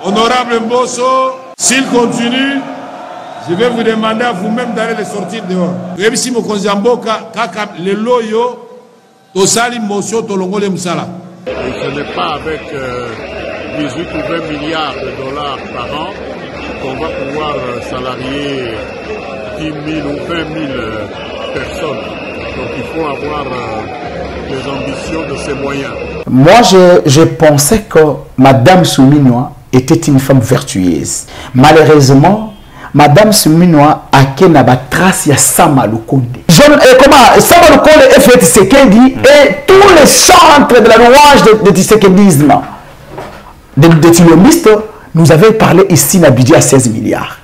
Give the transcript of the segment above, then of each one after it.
Honorable Mbosso, s'il continue, je vais vous demander à vous-même d'aller les sortir dehors. Et si vous Mboka, kaka le loyo, tosali motion tolongole msala. Et ce n'est pas avec 18 ou 20 milliards de dollars par an qu'on va pouvoir salarier 10 000 ou 20 000 personnes. Donc il faut avoir des ambitions de ces moyens. Moi, je pensais que Madame Souminois était une femme vertueuse. Malheureusement, Madame Souminois a qu'une trace à Sama Lukonde. Comment Sama Lukonde est fait Tshisekedi et tous les chantres de la louange de Tshisekidisme, de Tilomistes, nous avaient parlé ici d'un budget à 16 milliards.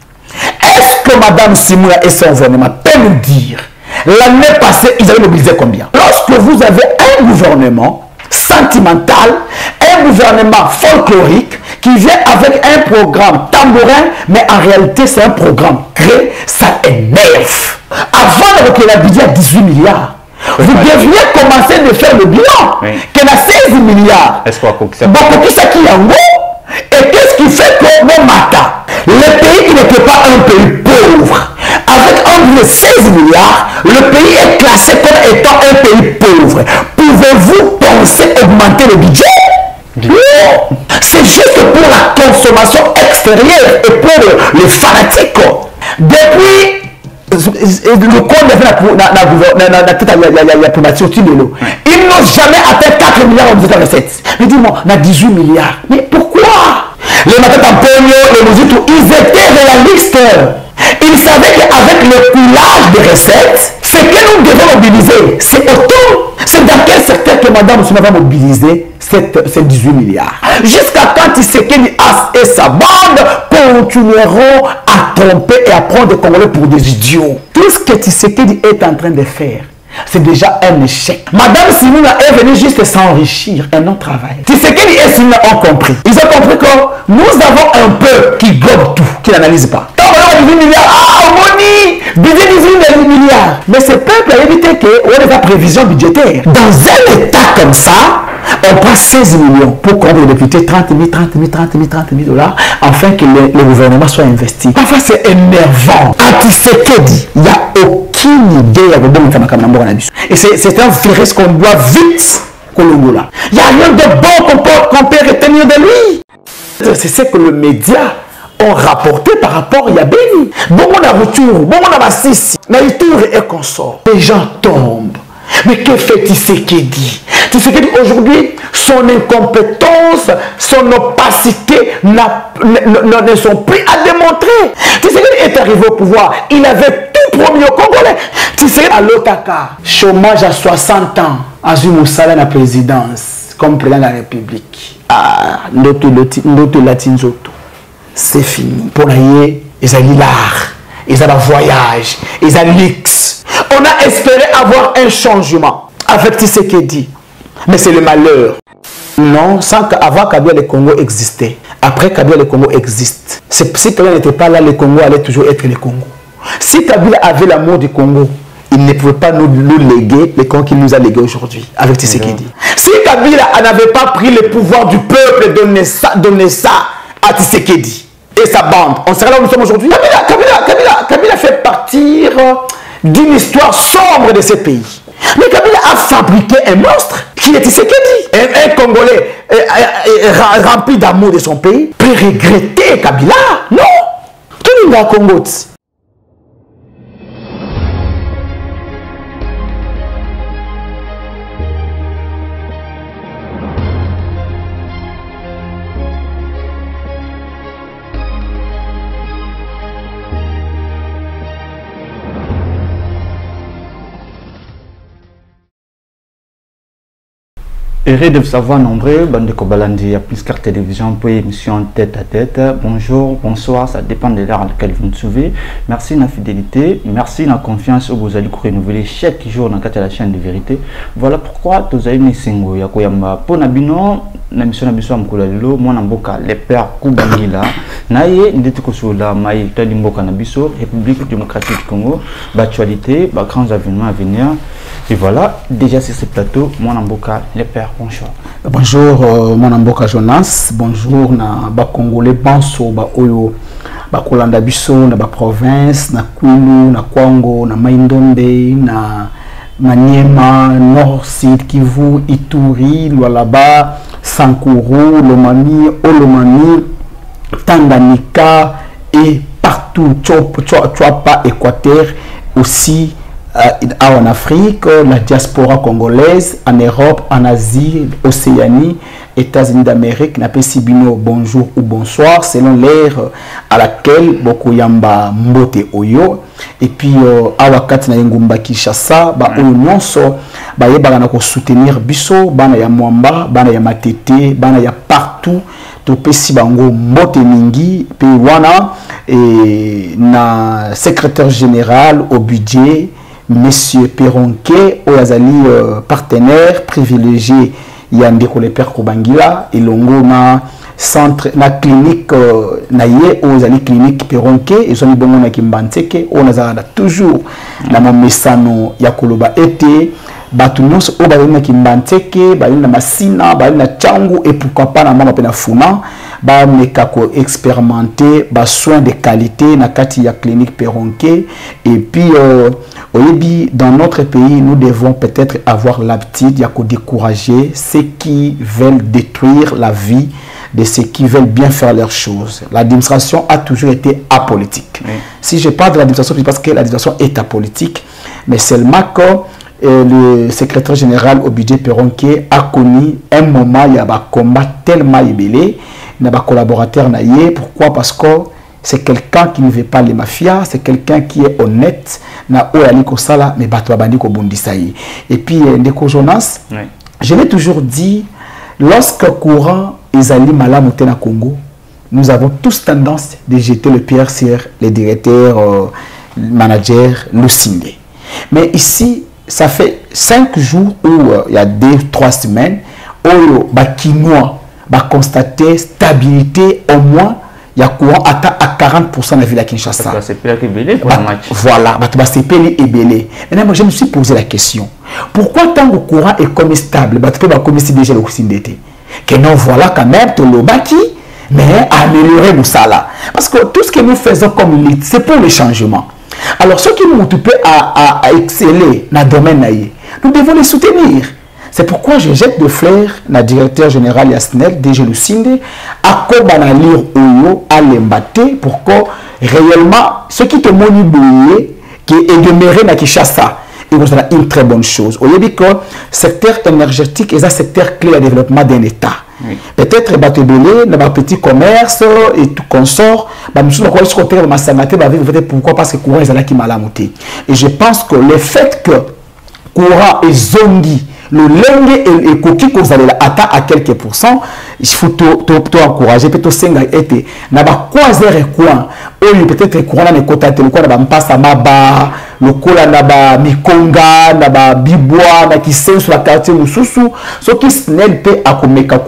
Est-ce que Madame Souminois et son gouvernement peuvent nous dire l'année passée, ils avaient mobilisé combien? Lorsque vous avez un gouvernement sentimental, un gouvernement folklorique qui vient avec un programme tambourin, mais en réalité c'est un programme créé, ça énerve. Avant de recueillir la budget à 18 milliards, vous devriez commencer de faire le bilan, qu'il y a 16 milliards. Beaucoup qui ça qui est en haut. Et qu'est-ce qui fait que mon matin, le pays qui n'était pas un pays pauvre, avec environ 16 milliards, le pays est classé comme étant un pays pauvre. Pouvez-vous penser augmenter le budget? Non. C'est juste pour la consommation extérieure et pour les fanatiques. Depuis le compte de la primature, ils n'ont jamais atteint 4 milliards de recettes. Mais dis-moi, on a 18 milliards. Mais pourquoi? Les Matata Tamponio, les Mouzito, ils étaient réalistes. Ils savaient qu'avec le coulage des recettes, ce que nous devons mobiliser, c'est autant. C'est dans quel secteur que Madame Souminois va mobiliser ces 18 milliards? Jusqu'à quand Tshisekedi et sa bande continueront à tromper et à prendre des Congolais pour des idiots? Tout ce que Tshisekedi est en train de faire, c'est déjà un échec. Madame Souminois est venue juste s'enrichir et non travailler. Tshisekedi et Souminois ont compris. Ils ont compris que nous avons un peuple qui gobe tout, qui n'analyse pas. Quand on a 18 milliards, ah, Moni, budget 18 milliards. Mais ce peuple a évité qu'on ait des prévisions budgétaires. Dans un état comme ça, on prend 16 millions pour qu'on les députés 30 000 dollars afin que le gouvernement soit investi. Parfois, c'est énervant. À Tshisekedi, il n'y a aucune idée de et c'est un virus qu'on doit vite Kolongola. Il n'y a rien de bon qu'on peut retenir de lui. C'est ce que le média ont rapporté par rapport à Yabeni. Bon, on a retour, bon, on a Bassissi, Naïtour et consort. Les gens tombent. Mais que fait Tshisekedi? Tshisekedi aujourd'hui, son incompétence, son opacité ne sont plus à démontrer. Tshisekedi est arrivé au pouvoir, il avait tout promis aux Congolais. Tshisekedi à l'Otaka, chômage à 60 ans, Azul Moussala la présidence, comme président de la République. Ah, notre latinzoto, c'est fini. Pour naïe, ils ont l'art, ils ont le voyage, ils ont l'X. On a espéré avoir un changement avec Tshisekedi. Mais c'est le malheur. Non, sans qu'avant Kabila le Congo existait. Après Kabila le Congo existe. Si Kabila n'était pas là, le Congo allait toujours être le Congo. Si Kabila avait l'amour du Congo, il ne pouvait pas nous léguer le Congo qu'il nous a légué aujourd'hui avec Tshisekedi. Si Kabila n'avait pas pris le pouvoir du peuple et donné ça à Tshisekedi et sa bande, on serait là où nous sommes aujourd'hui. Kabila fait partir d'une histoire sombre de ce pays. Mais Kabila a fabriqué un monstre qui est Tshisekedi. Un Congolais rempli d'amour de son pays peut regretter Kabila. Non. Tout le monde a Congo. Heureux de vous savoir nombreux, bande de Kobalandi, à plus car télévision pour émission tête à tête. Bonjour, bonsoir, ça dépend de l'heure à laquelle vous nous suivez. Merci de la fidélité, merci de la confiance que vous allez renouveler chaque jour dans la chaîne de vérité. Voilà pourquoi vous avez mis Sengo Yakoyamba. Pour Nabino, na mission na biso amkola lelo mwana mboka le père Kubangila naye ndeti ko sola mai tali mboka na biso République démocratique du Congo, l'actualité, les grands événements à venir. Et voilà, déjà sur ce plateau, mwana mboka le père, bonjour. Bonjour mwana mboka Jonas, bonjour na ba Congolais banso ba oyo ba kolanda biso na ba province na Kwilu na Kwango na Maindombe na Maniema, Nord, Sud, Kivu, Ituri, Lualaba, Sankuru, Lomami, Olomami, Tanganyika et partout, Tchouapa, Équateur, aussi en Afrique, la diaspora congolaise, en Europe, en Asie, Océanie, États-Unis d'Amérique, n'a pas sibino bonjour ou bonsoir, selon l'ère à laquelle beaucoup yamba mbote oyo. Et puis, awakati na yengumba Kinshasa, ba oyo nyonso, ba yeba na ko soutenir biso, bana ya Mwamba, bana ya Matete, bana ya partout, to pesi bango mbote mingi, pe wana, et na secrétaire général au budget, Monsieur Perronquet, Oyazali partenaire privilégié Yandeko le Père Kubangila, et longo na centre na clinique naye Oyazali clinique Perronquet, et son bongo na Kimbanteke, Oyazala toujours na mamesano ya koloba ete batu nyonso o bazali na Kimbanteke, bazali na Masina, bazali na Tchangu, et pourquoi pas na mama pe na Funa, ba meka ko expérimenter ba soins de qualité na kati ya clinique Perronquet. Et puis dans notre pays, nous devons peut-être avoir l'habitude de décourager ceux qui veulent détruire la vie de ceux qui veulent bien faire leurs choses. L'administration a toujours été apolitique. Oui. Si je parle de l'administration, c'est parce que l'administration est apolitique, mais seulement que le secrétaire général au budget Perronquet a connu un moment, il y a un combat tellement ébélé, il y a un collaborateur. Pourquoi? Parce que c'est quelqu'un qui ne veut pas les mafias, c'est quelqu'un qui est honnête, et puis Ndeko Jonas, oui. Je l'ai toujours dit, lorsque courant est allé malamouté na Congo, nous avons tous tendance de jeter le pierre sur les directeurs, managers, Lucinde. Mais ici, ça fait 5 jours où il y a 2-3 semaines, où Kinois va constater stabilité au moins. Il y a courant à 40% de la ville à Kinshasa. Voilà, c'est Pélé et Belé. Maintenant, moi, je me suis posé la question. Pourquoi tant que le courant est comme stable, tu peux comme si déjà le d'été. Que non, voilà quand même, tu le bâti, mais améliorer nous ça là. Parce que tout ce que nous faisons comme lutte, c'est pour le changement. Alors, ceux qui nous occupent à exceller dans le domaine, nous devons les soutenir. C'est pourquoi je jette de fleurs na directeur général Yasnel, DG Lucinde, à Kobana lire Oyo, à l'embâter, pour que réellement, ce qui te monibouillé, qui est demeuré na Kinshasa, et vous avez une très bonne chose. Au lieu que le secteur énergétique est un secteur clé à développement d'un État. Oui. Peut-être que dans le petit commerce et tout consort, pourquoi? Parce que le courant est là qui m'a lamuté. Et je pense que le fait que le courant est zongi, le lengue et coquille que vous allez atteindre à quelques pourcents, il faut t'encourager, peut-être senga été n'a pas quoi zéro coin, ou peut-être courant dans les côtés de quoi n'a pas ça maba, le cola n'a pas mikonga, n'a pas bibois, n'a qui sait sur la quartier ou sous-sous, ce qui snell peut accomeka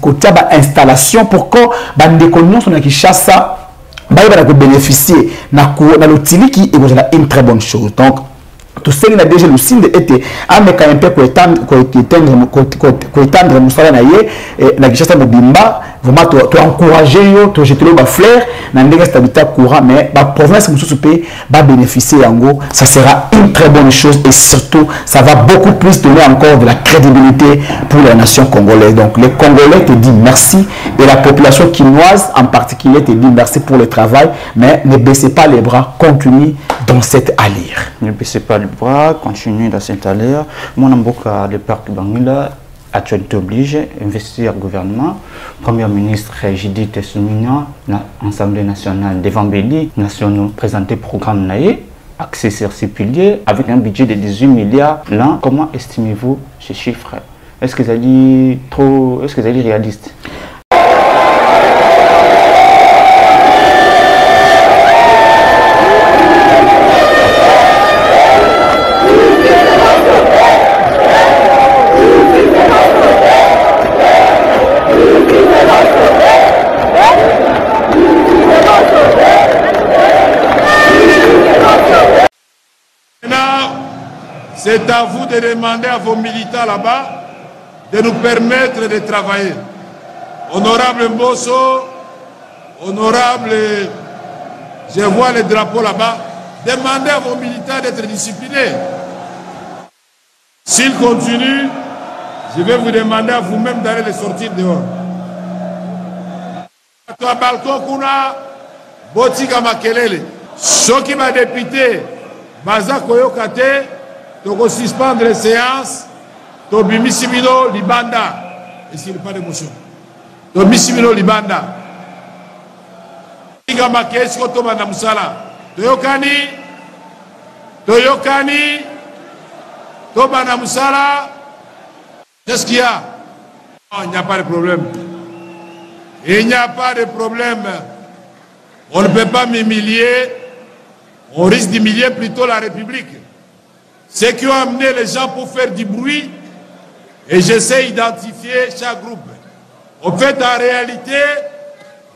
côté installation pour que bande cognon sur qui chasse ça, bah il va bénéficier na l'outil qui est une très bonne chose. Donc tout ce qui a déjà le signe était mais quand même peut étendre musala na ye na Kinshasa mobimba vraiment tu encourager yo tu jeter le fleur na ndenge stabilité courant mais la province mususu pe va bénéficier yango, ça sera une très bonne chose et surtout ça va beaucoup plus donner encore de la crédibilité pour la nation congolaise. Donc les Congolais te disent merci et la population quinoise en particulier te dit merci pour le travail, mais ne baissez pas les bras, continue dans cette allure. Ne baissez pas les bras, continue dans cette allure. Mon amboka le Père Kubangila, actualité oblige, investir gouvernement. Premier ministre Judith Suminwa, l'Assemblée nationale devant Béli, nationaux présenté programme naïe, axé sur ces piliers, avec un budget de 18 milliards l'an. Comment estimez-vous ces chiffres? Est-ce que ça dit trop, est-ce que ça dit réaliste? c'est à vous de demander à vos militants là-bas de nous permettre de travailler. Honorable Mbosso, honorable, je vois les drapeaux là-bas, demandez à vos militants d'être disciplinés. S'ils continuent, je vais vous demander à vous-même d'aller les sortir dehors. Toi, balcon, kuna, botika makelele. Ceux qui m'a député, baza koyokate, toko suspendre les séances, to bimisibino libanda. Ici, il n'y a pas d'émotion. To bimisibino libanda. Tika makesi koto banda musala. Toyokani, to banda musala. Qu'est-ce qu'il y a? Oh, il n'y a pas de problème. Il n'y a pas de problème. On ne peut pas m'humilier. On risque d'humilier plutôt la République. Ceux qui ont amené les gens pour faire du bruit, et j'essaie d'identifier chaque groupe. En fait, en réalité,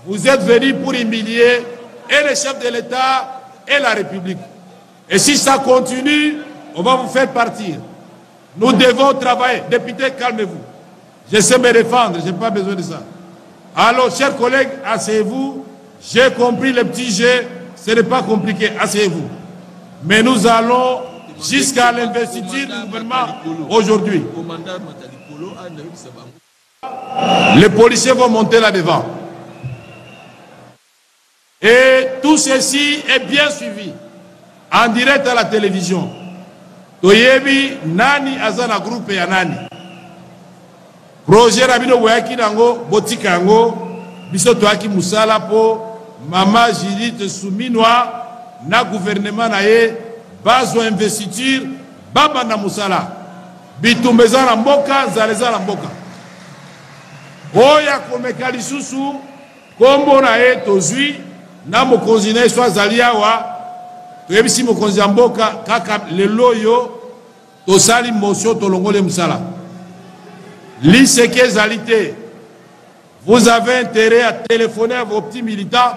vous êtes venus pour humilier et le chef de l'État et la République. Et si ça continue, on va vous faire partir. Nous devons travailler. Député, calmez-vous. Je sais me défendre, je n'ai pas besoin de ça. Alors, chers collègues, asseyez-vous. J'ai compris le petit jeu, ce n'est pas compliqué, asseyez-vous. Mais nous allons jusqu'à l'investiture du gouvernement aujourd'hui. Les policiers vont monter là-devant. Et tout ceci est bien suivi, en direct à la télévision. Toyebi, nani azana groupe ya nani. Projet Rabino Wayaki Nango, Botika Nango, Biso Toaki Moussala po, Mama Judith Souminwa, na gouvernement nae, bazo investiture, Baba na Moussala. Bitumbeza na mboka, Zaleza na mboka. Oya komekali susu, kombo nae tozui, na mokonzi nae swa zaliawa, toyebisi mokonzi ya mboka, kaka lelo yo, tosali motion tolongole Moussala. L'ICK Zalité, vous avez intérêt à téléphoner à vos petits militants,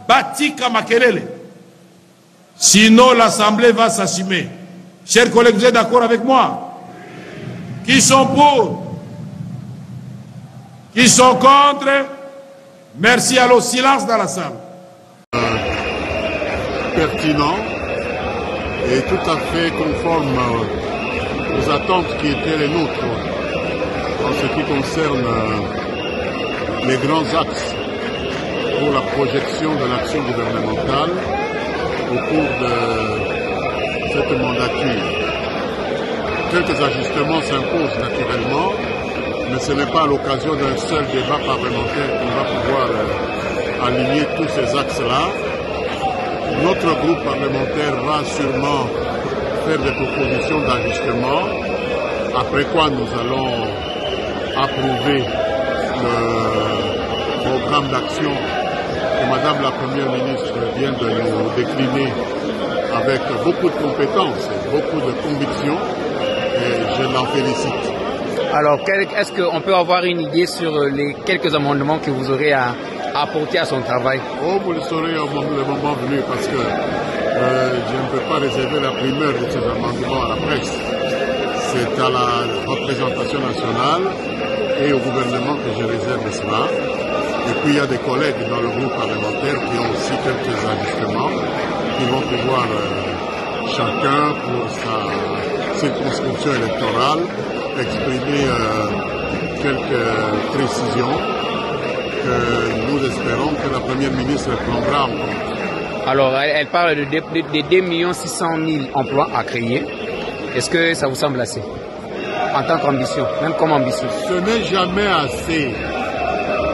Batika Makelele. Sinon, l'Assemblée va s'assumer. Chers collègues, vous êtes d'accord avec moi? Qui sont pour? Qui sont contre? Merci. Alors, silence dans la salle. Pertinent et tout à fait conforme aux attentes qui étaient les nôtres. En ce qui concerne les grands axes pour la projection de l'action gouvernementale au cours de cette mandature. Quelques ajustements s'imposent naturellement, mais ce n'est pas à l'occasion d'un seul débat parlementaire qu'on va pouvoir aligner tous ces axes-là. Notre groupe parlementaire va sûrement faire des propositions d'ajustement, après quoi nous allons approuver le programme d'action que Madame la Première ministre vient de nous décliner avec beaucoup de compétences et beaucoup de convictions, et je l'en félicite. Alors, est-ce qu'on peut avoir une idée sur les quelques amendements que vous aurez à apporter à son travail? Oh, vous le saurez au moment venu, parce que je ne peux pas réserver la primeur de ces amendements à la presse. C'est à la représentation nationale et au gouvernement que je réserve cela. Et puis il y a des collègues dans le groupe parlementaire qui ont aussi quelques ajustements qui vont pouvoir chacun pour sa circonscription électorale exprimer quelques précisions que nous espérons que la Première ministre prendra en compte. Alors elle parle de 2 600 000 emplois à créer. Est-ce que ça vous semble assez en tant qu'ambition, même comme ambition? Ce n'est jamais assez,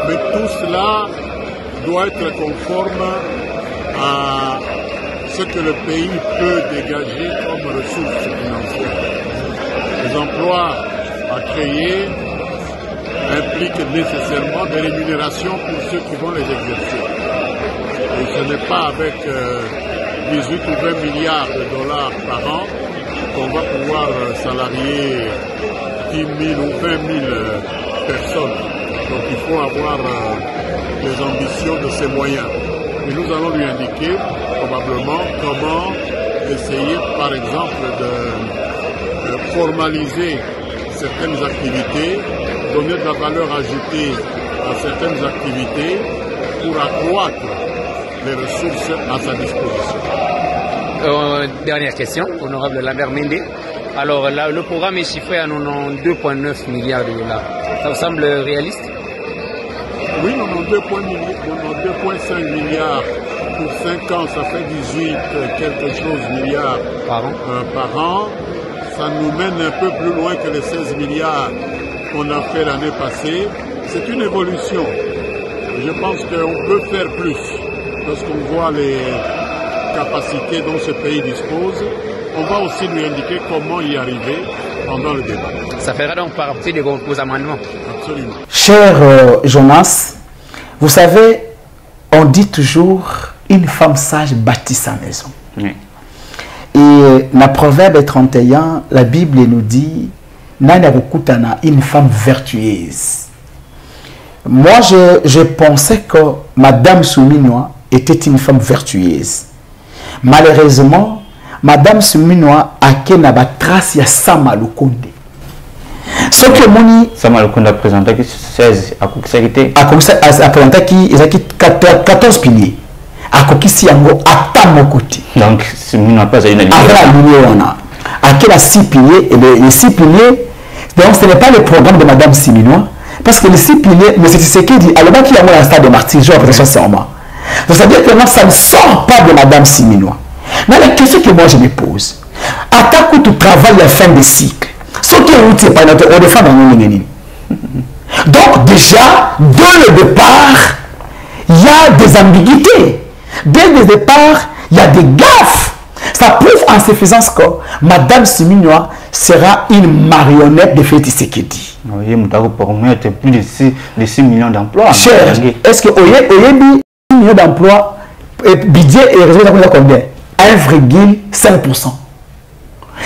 mais tout cela doit être conforme à ce que le pays peut dégager comme ressources financières. Les emplois à créer impliquent nécessairement des rémunérations pour ceux qui vont les exercer. Et ce n'est pas avec 18 ou 20 milliards de dollars par an qu'on va pouvoir salarier 10 000 ou 20 000 personnes. Donc il faut avoir des ambitions de ces moyens. Et nous allons lui indiquer probablement comment essayer par exemple de formaliser certaines activités, donner de la valeur ajoutée à certaines activités pour accroître les ressources à sa disposition. Dernière question, honorable Lambert Mende. Alors là, le programme est chiffré à 92,9 milliards de dollars. Ça vous semble réaliste? Oui, 92,5 milliards pour 5 ans, ça fait 18 quelque chose milliards par an. Ça nous mène un peu plus loin que les 16 milliards qu'on a fait l'année passée. C'est une évolution. Je pense qu'on peut faire plus lorsqu'on voit les capacités dont ce pays dispose. On va aussi lui indiquer comment y arriver pendant le débat. Ça fera donc partie de vos amendements. Absolument. Cher Jonas, vous savez, on dit toujours une femme sage bâtit sa maison. Oui. Et dans Proverbe 31, la Bible nous dit une femme vertueuse. Moi, je pensais que Madame Souminois était une femme vertueuse. Malheureusement, Madame Souminois a qu'une trace ya Samalukonde. Ce que Moni Samalukonde a présenté 16 a présenté 14 piliers. A kokisi yango atamo côté. Donc Souminois pas une alliée. À quel 6 piliers et les 6 piliers. Donc ce n'est pas le programme de Madame Souminois parce que les 6 piliers, mais c'est ce qu'il dit. Alors qu'il y a un stade de martyr, je après ça donc ça veut dire que ça ne sort pas de Madame Souminois. Mais la question que moi je me pose, à ta coup tu travailles à la fin des cycles, ce qui est utile par notre défend dans nos lignes. Donc déjà, dès le départ, il y a des ambiguïtés. Dès le départ, il y a des gaffes. Ça prouve en suffisance que Madame Souminois sera une marionnette de Félix Tshisekedi. Oui, pour moi, il y a plus de 6 millions d'emplois. Cher, est-ce que Oyebi 6 millions d'emplois, budget et résultat combien? 1,5%.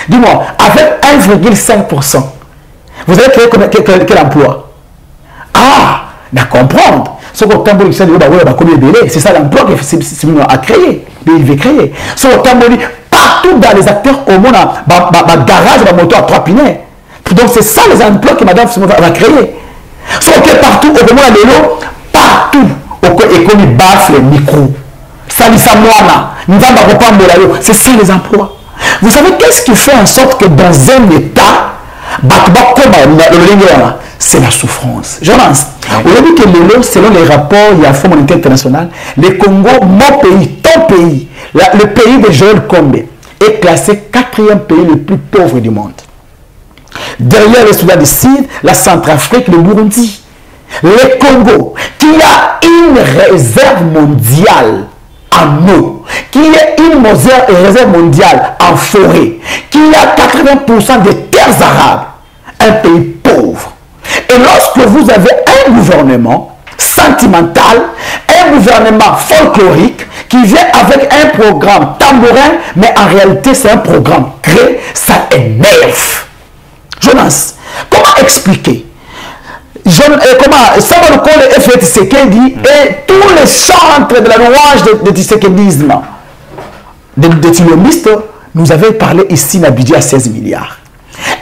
Dis-moi, avec 1,5%, vous avez créé quel emploi? Ah, à comprendre. C'est ça l'emploi que Souminois a créé. Il veut créer. Partout dans les acteurs au monde, garage, moto à 3 pinets. Donc c'est ça les emplois que Madame Souminois va créer. Sauf que partout au monde, partout, économie baffe les micros. C'est ça les emplois. Vous savez qu'est-ce qui fait en sorte que dans un état, c'est la souffrance. Je pense. Aujourd'hui que selon les rapports, il y a un Fonds monétaire international, le Congo, mon pays, ton pays, le pays de Joël Kombe, est classé 4e pays le plus pauvre du monde. Derrière le Soudan du Sud, la Centrafrique, le Burundi. Le Congo, qui a une réserve mondiale en eau, qui a une réserve mondiale en forêt, qui a 80% des terres arabes, un pays pauvre. Et lorsque vous avez un gouvernement sentimental, un gouvernement folklorique qui vient avec un programme tambourin, mais en réalité c'est un programme créé, ça énerve. Jonas, comment expliquer comment Samalukonde et Félix Tshisekedi et tous les chantres de la louange de Tshisekedisme, de Tilomistes, nous avaient parlé ici d'un budget à 16 milliards.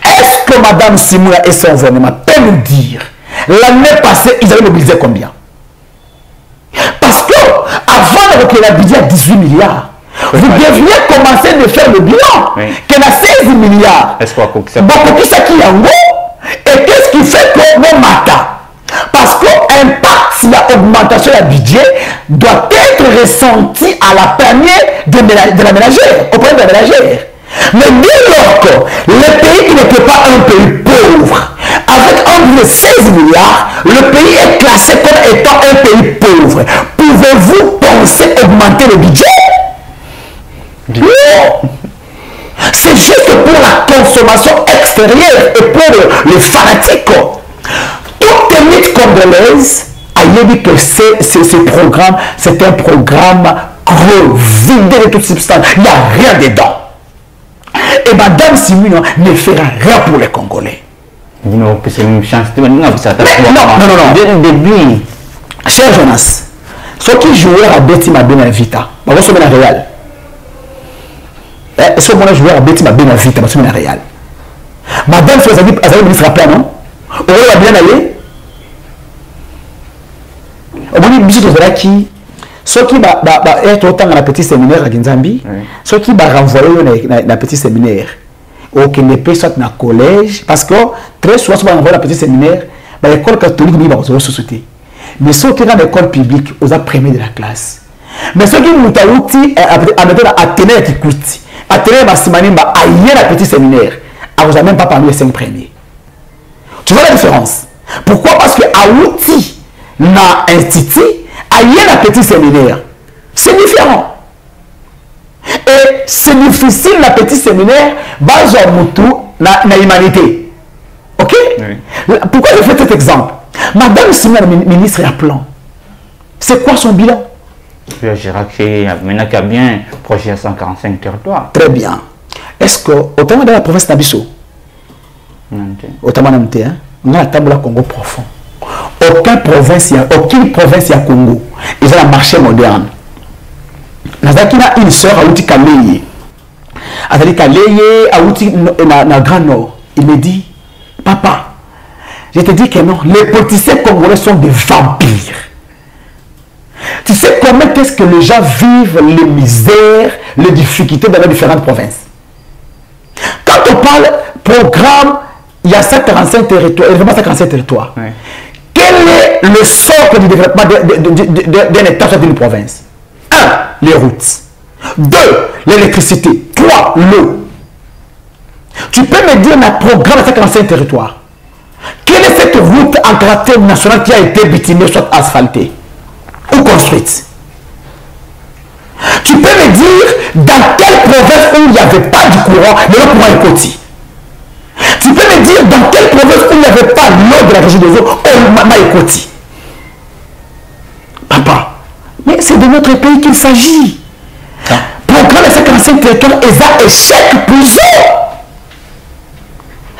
Est-ce que Mme Souminois et son gouvernement peuvent nous dire l'année passée, ils avaient mobilisé combien? Parce que avant de la budget à 18 milliards, vous deviez commencer de faire le bilan qu'il y a 16 milliards. Est-ce qu'on beaucoup qui ça qui est en haut? Et qu'est-ce qui fait que mon matin? Parce que l'impact de l'augmentation du budget doit être ressenti à la panier de la ménagère, auprès de la ménagère. Mais dès lors que le pays qui n'était pas un pays pauvre, avec environ 16 milliards, le pays est classé comme étant un pays pauvre. Pouvez-vous penser augmenter le budget? Non. C'est juste pour la consommation extérieure et pour les fanatiques. Toute élite congolaise a dit que ce programme, c'est un programme creux, vidé de toute substance. Il n'y a rien dedans. Et Mme Souminois ne fera rien pour les Congolais. Non, c'est une chance. Non. Dès le début, cher Jonas, ceux qui jouaient à Betty Benavita, on va se mettre à Réal. Est-ce que mon joueur à Betty Benavita, on va se mettre à Réal? Madame Fozali, elle ministre rappelé, non? On va bien aller. On va dire, bisous, qui ceux qui être autant dans le petit séminaire à Ginzambi, ceux qui va renvoyer dans le petit séminaire, ou qui n'est pas soit dans le collège, parce que très souvent, on va renvoyer dans le petit séminaire, l'école catholique, il va aux sociétés. Mais ceux qui sont dans l'école publique, aux premiers de la classe. Mais ceux qui nous ont à tenir qui coûte, à tenir ma semaine, à y la petit séminaire, à vous même pas parmi les 5 premiers. Tu vois la différence? Pourquoi? Parce que à l'outil, dans l'institut, à y la petit séminaire, c'est différent. Et c'est difficile, la petit séminaire, basé en moutou, dans l'humanité. Ok? Oui. Pourquoi je fais cet exemple? Madame Simone, ministre à plan, c'est quoi son bilan? Maintenant qu'il y a bien projet à 145 territoires. Très bien. Est-ce que, autant dans la province d'Abisso, autant dans la table de Congo profond, aucune province à Congo, ils ont un marché moderne. Nous avons une soeur à Outi Kaleye. À Outi dans Grand Nord. Il me dit, papa, je te dis que non, les politiciens congolais sont des vampires. Tu sais comment est-ce que les gens vivent les misères, les difficultés dans les différentes provinces. Quand on parle programme, il y a 145 territoires, il y a 145 territoires. Oui. Quel est le socle du développement d'un État sur une province? 1. Les routes. 2. L'électricité. 3. L'eau. Tu peux me dire dans le programme de 145 territoires, quelle est cette route en caractère national qui a été bitumée, soit asphaltée ou construite? Tu peux me dire dans quelle province où il n'y avait pas de courant, mais le courant est côtier. Tu peux me dire dans quelle province où il n'y avait pas l'eau de la région des eaux, où est côtier. Papa, mais c'est de notre pays qu'il s'agit. Programme de 55 territoires, et ça échec plusieurs.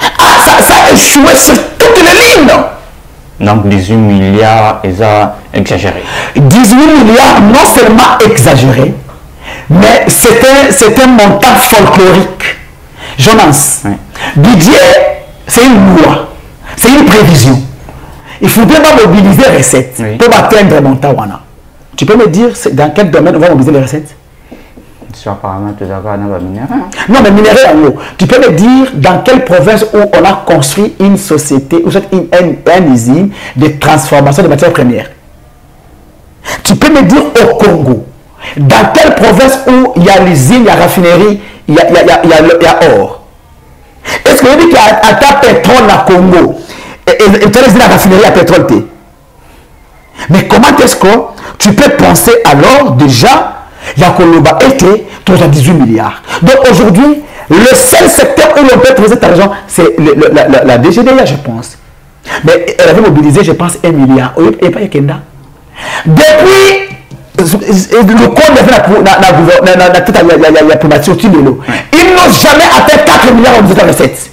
Ça a échoué sur toutes les lignes. Donc 18 milliards, ils ont exagéré. 18 milliards, non seulement exagéré, mais c'est un montant folklorique. Jonas, oui. Budget, c'est une loi, c'est une prévision. Il faudrait pas mobiliser les recettes pour atteindre le montant. Tu peux me dire dans quel domaine on va mobiliser les recettes? Apparemment, tu dois avoir un minerai. Non, mais minerai en haut. Tu peux me dire dans quelle province où on a construit une société, ou une usine de transformation de matières premières? Tu peux me dire au Congo, dans quelle province où il y a l'usine, il y a la raffinerie, il y a or? Est-ce que vous dites qu'il y a un pétrole au Congo et tu as la raffinerie à pétrole? Mais comment est-ce que tu peux penser alors déjà? Il y a Koloba été 18 milliards. Donc aujourd'hui, le seul secteur où l'on peut trouver cet argent, c'est la DGDA, je pense. Mais elle avait mobilisé, je pense, 1 milliard. Et pas Kenda. Depuis le compte de la primature, ils n'ont jamais atteint 4 milliards en recettes.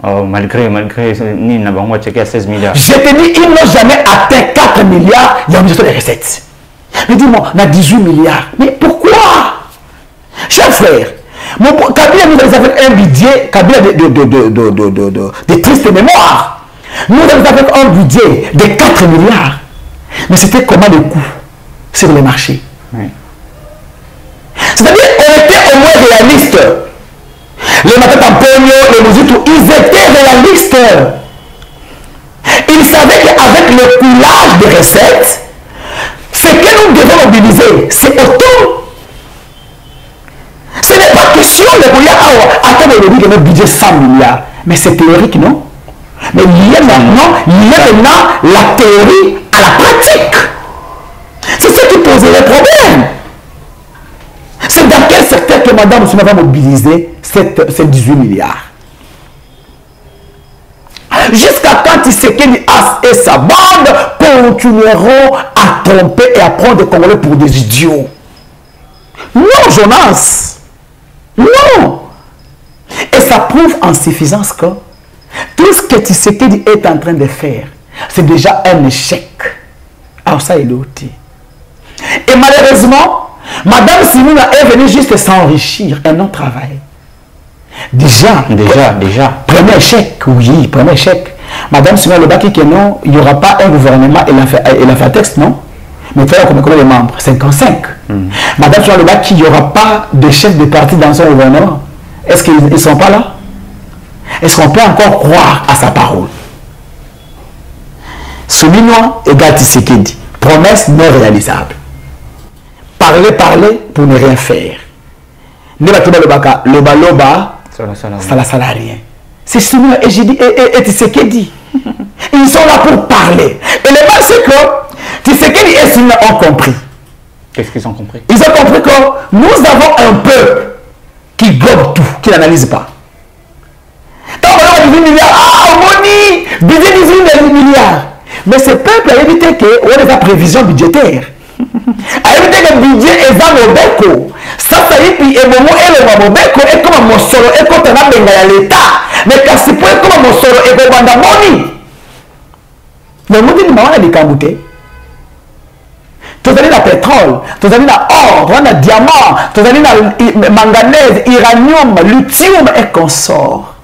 Oh, malgré, ni n'a checké à 16 milliards. Je te dis, ils n'ont jamais atteint 4 milliards en gestion des recettes. Mais dis-moi, on a 18 milliards. Mais pourquoi? Chers frères, Kabila nous avons fait un budget, Kabila de triste mémoire. Nous avons fait un budget de 4 milliards. Mais c'était comment le coût sur les marchés? Oui. C'est-à-dire qu'on était au moins réaliste. Les Matatamponio, les Mouzoutou, ils étaient réalistes. Ils savaient qu'avec le coulage des recettes, ce que nous devons mobiliser, c'est autant. Ce n'est pas question de dire, attendez, on dit que notre budget est 100 milliards. Mais c'est théorique, non? Mais il y a maintenant la théorie à la pratique. C'est ce qui pose les problèmes. C'est dans quel secteur que Madame Ousmane va mobiliser ces 18 milliards? Jusqu'à quand Tshisekedi et sa bande continueront à tromper et à prendre des Congolais pour des idiots? Non, Jonas. Non. Et ça prouve en suffisance que tout ce que Tshisekedi est en train de faire, c'est déjà un échec. Alors ça, il est ôté. Et malheureusement, Madame Simina est venue juste s'enrichir et non travailler. Déjà. Premier échec, oui, premier échec. Madame Simon le Baki que non, il n'y aura pas un gouvernement, elle a fait un texte, non? Mais tu as combien de membres? 55. Madame Simon le Baki, il n'y aura pas de chef de parti dans son gouvernement. Est-ce qu'ils ne sont pas là? Est-ce qu'on peut encore croire à sa parole? Souminois égale Tshisekedi. Promesse non réalisable. Parler pour ne rien faire. Le baloba, ça ne sert à rien. C'est Souminois et Tshisekedi. Ils sont là pour parler. Et le mal, c'est que Tshisekedi et Souminois ont compris. Qu'est-ce qu'ils ont compris? Ils ont compris que nous avons un peuple qui gobe tout, qui n'analyse pas. Tant qu'on a 18 milliards, ah, Moni, budget 18 milliards. Mais ce peuple a évité qu'on ait la prévision budgétaire. A évité que le budget est dans le Beko. Ça, ça y est, puis et moment, et le Beko, et comme mon solo, et quand on a benga l'État. Mais quand c'est pour comme mon solo, et comme on a Moni. Mais Moni, il m'a dit qu'il tu as la pétrole, tu as la or, tu as la diamant, tu as la manganèse, uranium, lithium et consorts.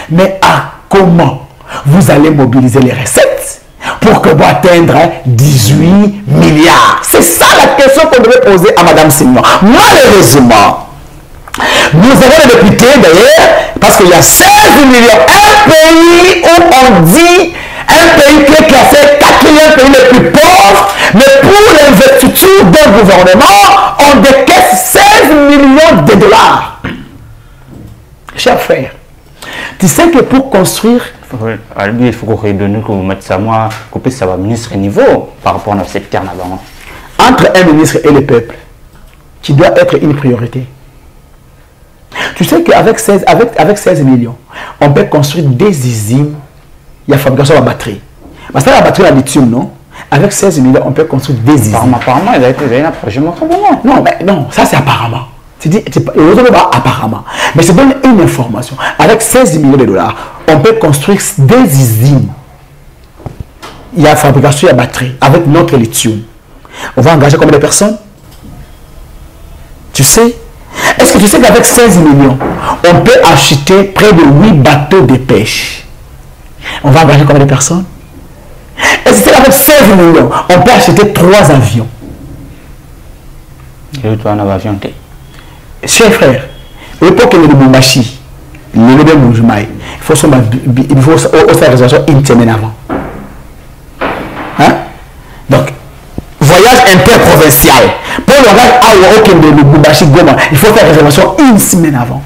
Mais à comment vous allez mobiliser les recettes pour que vous atteindre 18 milliards? C'est ça la question qu'on devait poser à Mme Simon. Malheureusement, nous avons les députés d'ailleurs, parce qu'il y a 16 millions, un pays où on dit, un pays qui est classé 4e pays le plus pauvre, mais pour l'investiture d'un gouvernement, on décaisse 16 millions de dollars. Cher frère, tu sais que pour construire... Il faut qu'on redonne, que vous mettez ça, moi, que ça va ministre niveau par rapport à cette terre là-bas. Entre un ministre et le peuple, qui doit être une priorité. Tu sais qu'avec 16 millions, on peut construire des usines. Il y a fabrication de la batterie. Parce que la batterie à lithium, non? Avec 16 millions, on peut construire des usines. Apparemment, il a été un projet. Non, mais non, ça c'est apparemment. Apparemment. Mais je donne une information. Avec 16 millions de dollars, on peut construire des usines. Il y a fabrication de la batterie avec notre lithium. On va engager combien de personnes? Tu sais? Est-ce que tu sais qu'avec 16 millions, on peut acheter près de 8 bateaux de pêche? On va engager combien de personnes? Est-ce que avec 16 millions, on peut acheter 3 avions? Et toi, on a avion. Chers frères, l'époque de Bumbashi, il faut faire réservation une semaine avant. Hein? Donc, voyage interprovincial. Pour le voyage de Bumbashi Goma, il faut faire réservation une semaine avant.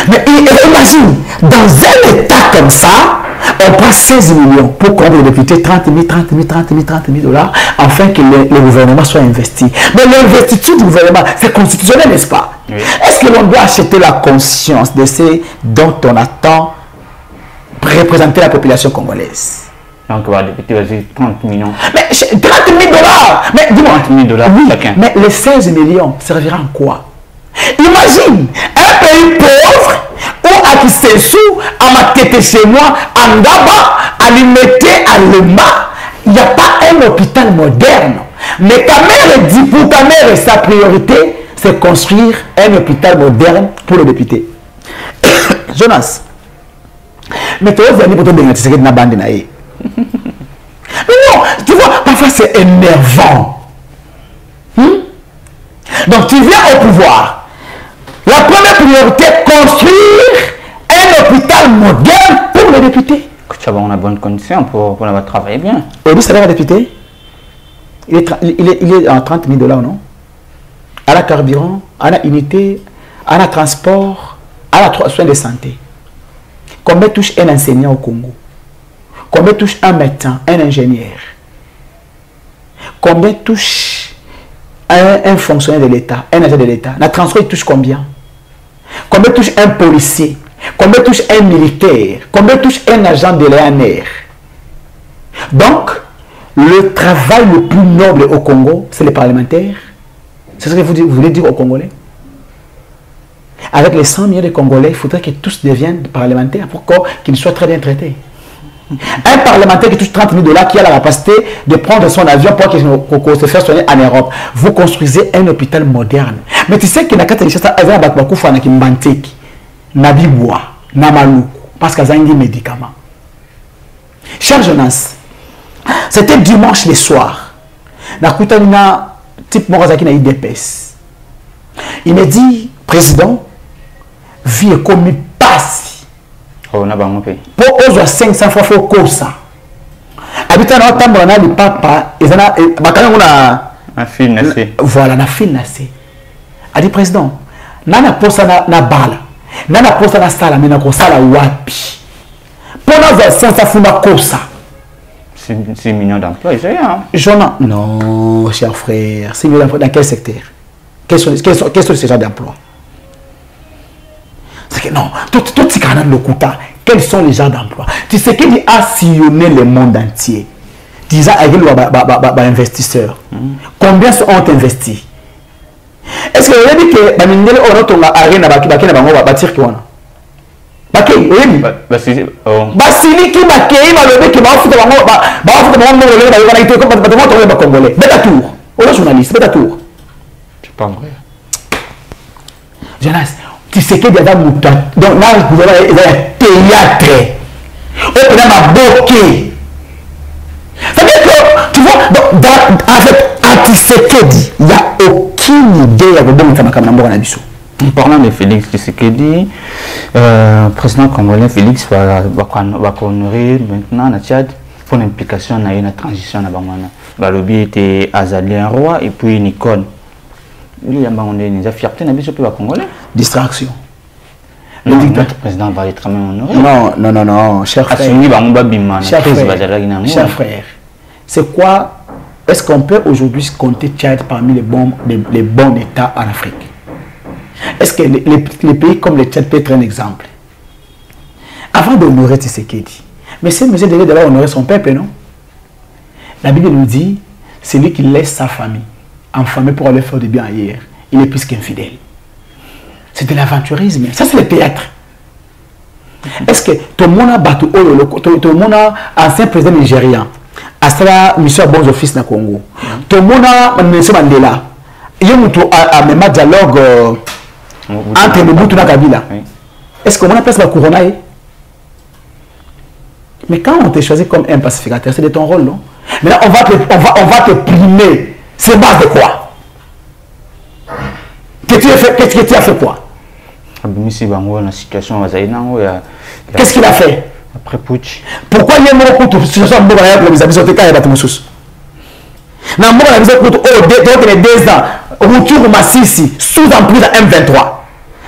Mais imagine, dans un état comme ça, on prend 16 millions pour qu'on les députés 30 000 dollars afin que le gouvernement soit investi. Mais l'investiture du gouvernement, c'est constitutionnel, n'est-ce pas? Oui. Est-ce que l'on doit acheter la conscience de ce dont on attend représenter la population congolaise? Donc, on va députer 30 millions. Mais 30 000 dollars! Mais dis-moi, 30 000 dollars oui, chacun. Mais les 16 millions servira en quoi? Imagine un pays pauvre où à Kisesou, à ma tête chez moi, à Ndaba, à Limete, à Lema, il n'y a pas un hôpital moderne. Mais ta mère dit pour ta mère, sa priorité, c'est construire un hôpital moderne pour les députés. Jonas, mais tu vas venir pour te donner une bande. Mais non, tu vois, parfois c'est énervant. Donc tu viens au pouvoir. La première priorité, construire un hôpital moderne pour les députés. On a bonne condition pour travailler bien. Et le salaire des députés, il est en 30 000 dollars, non? À la carburant, à la unité, à la transport, à la soins de santé. Combien touche un enseignant au Congo? Combien touche un médecin, un ingénieur? Combien touche un fonctionnaire de l'État, un agent de l'État? La transport, il touche combien? Combien touche un policier? Combien touche un militaire? Combien touche un agent de l'ANR? Donc, le travail le plus noble au Congo, c'est les parlementaires. C'est ce que vous voulez dire aux Congolais? Avec les 100 millions de Congolais, il faudrait que tous deviennent parlementaires pour qu'ils soient très bien traités. Un parlementaire qui touche 30 000 dollars, qui a la capacité de prendre son avion pour qu'il se fasse soigner en Europe. Vous construisez un hôpital moderne. Mais tu sais qu'il y a 4 richesses à Bakbakouf, Nabibois, Namaloukou, parce qu'il y a des médicaments. Cher Jonas, c'était dimanche le soir. Nakutanina, type Morazaki na IDPS. Il me dit, président, vie est comme passe. Oh, n'a pas mon pays. Pour oser 500 fois, faut comme ça. Habitant dans le temps, on a le papa, et on a un film nassé. Voilà, un film nassé. A dit, président, nana posa na bala, nana posa na sala, mais na sala wapi. Pour nous, 500 fois, na kosa. 6 millions d'emplois, c'est rien. Jonas, non, cher frère, 6 millions d'emplois, dans quel secteur? Quels sont ces genres d'emplois? C'est que non, tout ce qu'on a de l'Okuta, quels sont les genres d'emplois? Tu sais qu'il a sillonné le monde entier. Disant à les investisseurs. Combien ont investi? Est-ce que vous avez dit que les gens ont arrêté à bâtir quoi? Basili qui m'a créé, m'a levé, qui m'a fait de Congolais. Bête à tour. On est journaliste, bête à tour. C'est pas vrai. Jonas, tu sais qu'il y a des moutons. Donc là, vous avez un théâtre. On a ma bokeh. Ça veut dire que, tu vois, avec Tshisekedi, il n'y a aucune idée de ce que en parlant de Félix Tshisekedi, président congolais Félix va honorer maintenant à Tchad pour l'implication dans la transition. Le lobby était Azalien Roi et puis Nikon. Il y a une fierté dans le congolais. Distraction. Notre président va être honoré. Non, cher frère. C'est quoi? Est-ce qu'on peut aujourd'hui compter Tchad parmi les bons États en Afrique? Est-ce que les pays comme le Tchad peut être un exemple? Avant d'honorer Tshisekedi, mais c'est monsieur devait d'abord honorer son peuple, non? La Bible nous dit, c'est lui qui laisse sa famille enfamée pour aller faire du bien ailleurs. Il est plus qu'infidèle. C'est de l'aventurisme. Ça, c'est le théâtre. Est-ce que tout le monde a battu, tout le monde a ancien président nigérien, à cela, monsieur Bons Office na Congo, tout le monde a monsieur Mandela, il y a un même dialogue entre Mobutu et Kabila. Est-ce qu'on a presque la couronne? Mais quand on t'a choisi comme un pacificateur, c'est de ton rôle, non? Maintenant, on va te primer. C'est base de quoi? Qu'est-ce que tu as fait quoi? Qu'est-ce qu'il a fait? Après Putsch. Pourquoi il y a une situation de retour Massissi sous emprise à M23.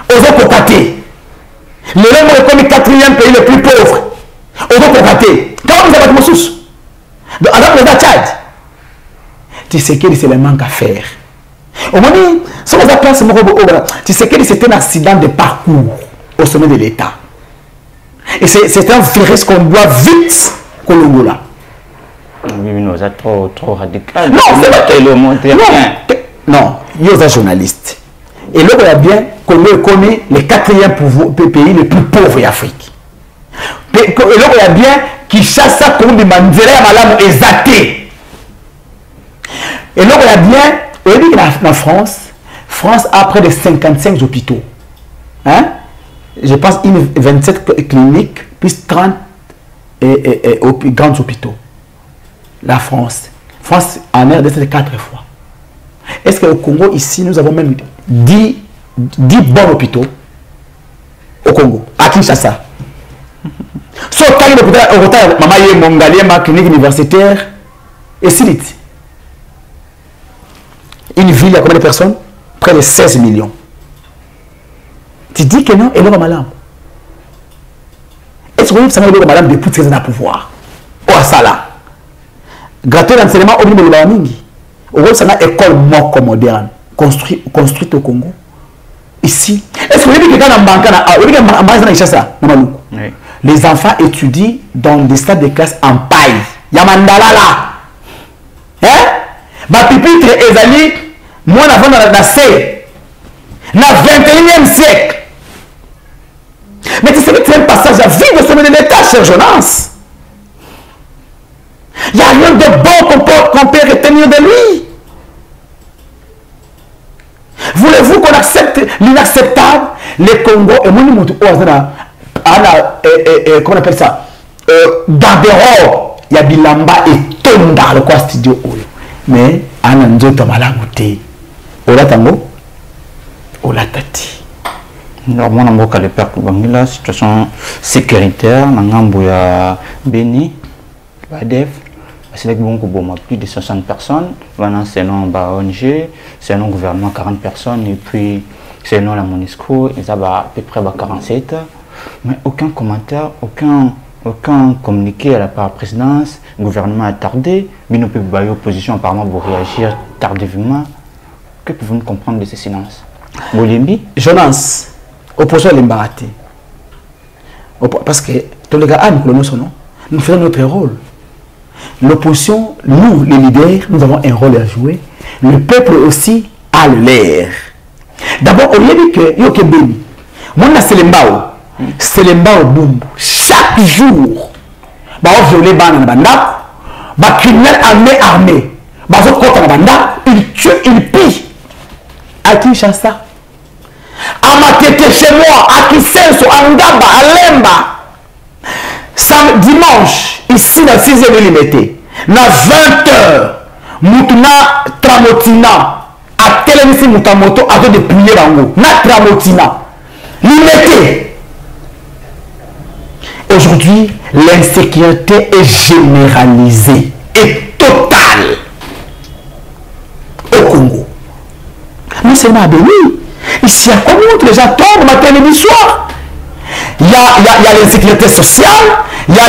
Aux Kokaté. Le Lombo est comme le 4e pays le plus pauvre. Aux Kokaté. Comment vous avez battu Moussous? Alors le Tchad. Tu sais que c'est le manque à faire. Au moment où si on a place, tu sais que c'est un accident de parcours au sommet de l'État. Et c'est un virus qu'on doit vite Colombola. Oui, nous sommes trop radical. Non, c'est pas non, il y a un journaliste. Et là, on a bien qu'on connaît le 4e pays le plus pauvre d'Afrique. Et là, on a bien qui chasse ça comme des mandelaires malades exatés. Et là, on a bien, on dit que la France a près de 55 hôpitaux. Hein? Je pense une 27 cliniques, plus 30 grands hôpitaux. La France en a de 4 fois. Est-ce qu'au Congo, ici, nous avons même 10 bons hôpitaux au Congo, à Kinshasa? Sauf quand il y a l'hôpital, ma clinique universitaire, et Silit. Une ville, il y a combien de personnes? Près de 16 millions. Tu dis que non, et l'homme malade. Est-ce que vous savez l'homme malade depuis 13 ans à pouvoir? Ou à ça là? Gratuit d'enseignement au niveau de la Mingi. Au niveau de une école moderne, construite au Congo. Ici. Est-ce que vous avez dit que quand les enfants étudient dans des stades de classe en paille? Yamandala là. Hein? Ma pupitre est allée, moi avant dans la C. Dans le 21e siècle. Mais tu sais que c'est un passage à vivre au sommet de l'État, cher Jonas. Il n'y a rien de bon qu'on peut retenir de lui. Voulez-vous qu'on accepte l'inacceptable? Le Congo est mon comment on appelle ça? Garde-robe, il y a Bilamba et Tonda, le quoi studio. Mais, Anna Nzota Malagouté. Ola Tango, Ola Tati. Normalement, on a la situation sécuritaire, on a Béni, Badef, c'est plus de 60 personnes, c'est non ONG, c'est non gouvernement 40 personnes, et puis c'est non la MONUSCO, ils ont à peu près 47. Mais aucun commentaire, aucun communiqué à la part de la présidence, le gouvernement a tardé, mais nous pouvons avoir opposition apparemment pour réagir tardivement. Que pouvons-nous comprendre de ces silences? Bolimbi Jonas, opposition à l'embarraté. Parce que tous les gars, nous faisons notre rôle. L'opposition, nous, les leaders, nous avons un rôle à jouer. Le peuple aussi a le l'air. D'abord, on lui a dit que Yoke Beni, moi, c'est l'embao boum. Chaque jour, on viole les bandes dans la criminels armés, ils tuent, ils pillent. À Kinshasa, à Matete chez moi, à Kisenso, à Ngaba, à Lemba. Dimanche, ici dans 6e limité, na 20h, Moutuna Tramotina, à Télévisé Moutamoto, à de plier bango, na Tramotina, limité. Aujourd'hui, l'insécurité est généralisée et totale au Congo. Non seulement à Béni, ici à Congo, les gens tombent matin et midi soir. Il y a l'insécurité sociale, il y a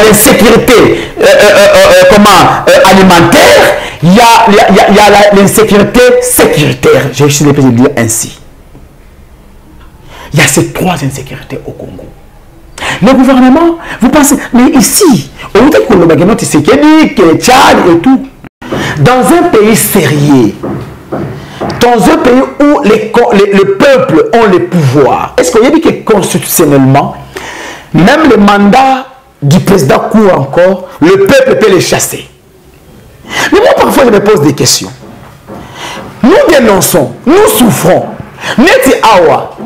l'insécurité alimentaire, il y a l'insécurité sécuritaire. J'ai essayé de dire ainsi. Il y a ces trois insécurités au Congo. Le gouvernement, vous pensez, mais ici, au lieu que le Bagano Tshisekedi, que le Tchad et tout, dans un pays sérieux, dans un pays où le peuple ont le pouvoir, est-ce qu'il y a dit que constitutionnellement, même le mandat du président court encore, le peuple peut les chasser? Mais moi, parfois, je me pose des questions. Nous dénonçons, nous souffrons. Neti Awa,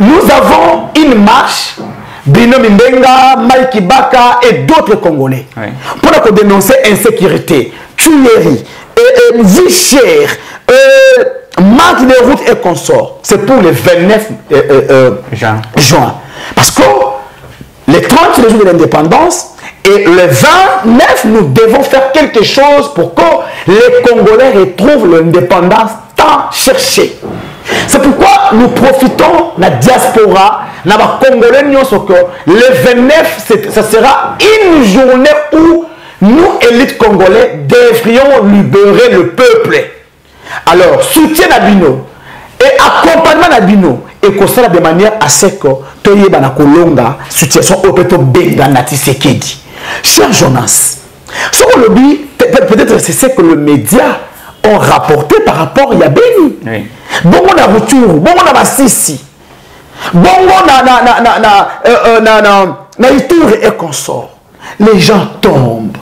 nous avons une marche, Bino Mbenga, Mike Baka et d'autres Congolais, oui, pour dénoncer insécurité, tuerie, vie chère, manque de route et consorts. C'est pour le 29 juin. Parce que le 30, c'est le jour de l'indépendance, et le 29, nous devons faire quelque chose pour que les Congolais retrouvent l'indépendance tant cherchée. C'est pourquoi nous profitons de la diaspora, de la Congolais, le 29, ça sera une journée où nous, élites congolais, devrions libérer le peuple. Alors, soutien à Bino et accompagnement à Bino, et que ça de manière à ce que Toye Banakolonga, situation au péto Benga Natisekedi. Cher Jonas, ce qu'on le dit, peut-être c'est ce que les médias ont rapporté par rapport à Yabeni. Oui. Bon, on a retour, bon, on a Massissi, bon, on a Itour et consort. Les gens tombent.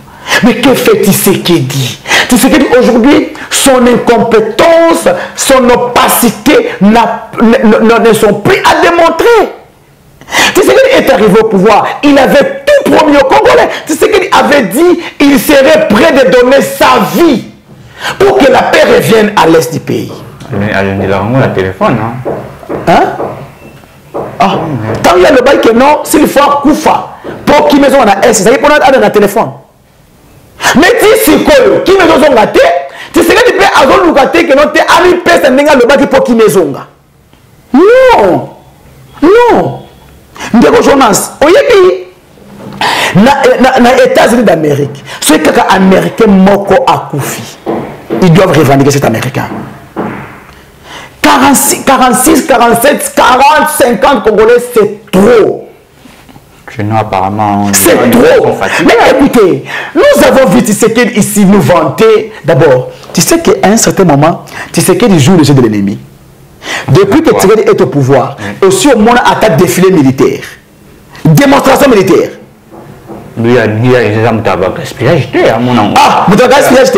Mais que fait Tshisekedi? Tshisekedi aujourd'hui, son incompétence, son opacité ne sont plus à démontrer. Tshisekedi est arrivé au pouvoir, il avait tout promis aux Congolais. Tshisekedi avait dit qu'il serait prêt de donner sa vie pour que la paix revienne à l'est du pays. Mais il a la téléphone, hein? Ah, tant il y a le bail que non, s'il faut un Koufa, pour qui maison on a S, ça y est, pour avoir un téléphone. Mais si c'est quoi, qui maison on a té, tu sais que tu peux avoir le gâté que non, tu as mis personne n'est le bail pour qui maison. Non, non. Ndeko Jonas, oyebi na États-Unis d'Amérique, ceux qui sont américains moko akufi, ils doivent revendiquer cet américain. 46, 47, 40, 50 Congolais, c'est trop. Chez nous, apparemment, c'est trop. Mais écoutez, nous avons vu Tshisekedi ici nous vanter. D'abord, tu sais qu'à un certain moment, Tshisekedi joue le jeu de l'ennemi. Depuis que Tshisekedi est au pouvoir, aussi au monde attaque défilé militaire, démonstration militaire. lui a dit gaspillage à mon nom. Ah, vous avez gaspillage.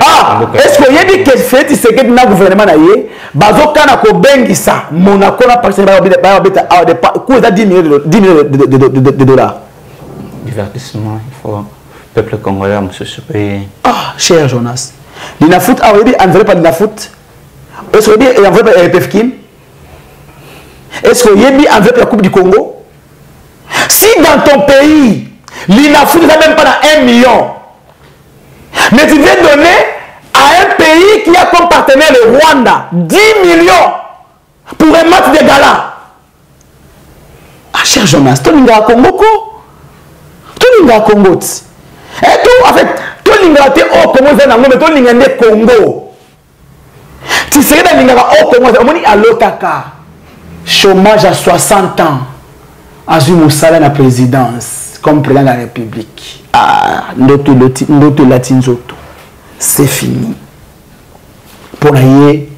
Ah, est-ce que vous avez dit que fait c'est que le gouvernement a eu bazo kana ko bengisa Monaco na parce que 10 millions de dollars. Divertissement, il faut le peuple congolais se payer. Ah, cher Jonas. L'ina foot a dit enveloppe pas de la foot. Est-ce que vous avez enveloppe PFKIM? Est-ce que vous avez dit enveloppe la Coupe du Congo? Si dans ton pays, l'INAFOOT n'est même pas dans 1 million, mais tu viens donner à un pays qui a comme partenaire le Rwanda 10 millions pour un match de gala. Ah, cher Jonas, tu n'as pas Congo. Tu n'as pas Congo. Et tout, en fait, tu n'as pas Congo, mais tu n'as pas Congo. Tu serais dans le Congo, tu as l'Otaka. Chômage à 60 ans. Azul Moussala la présidence comme président de la République. Ah, notre latinzoto. C'est fini. Pour l'aïe,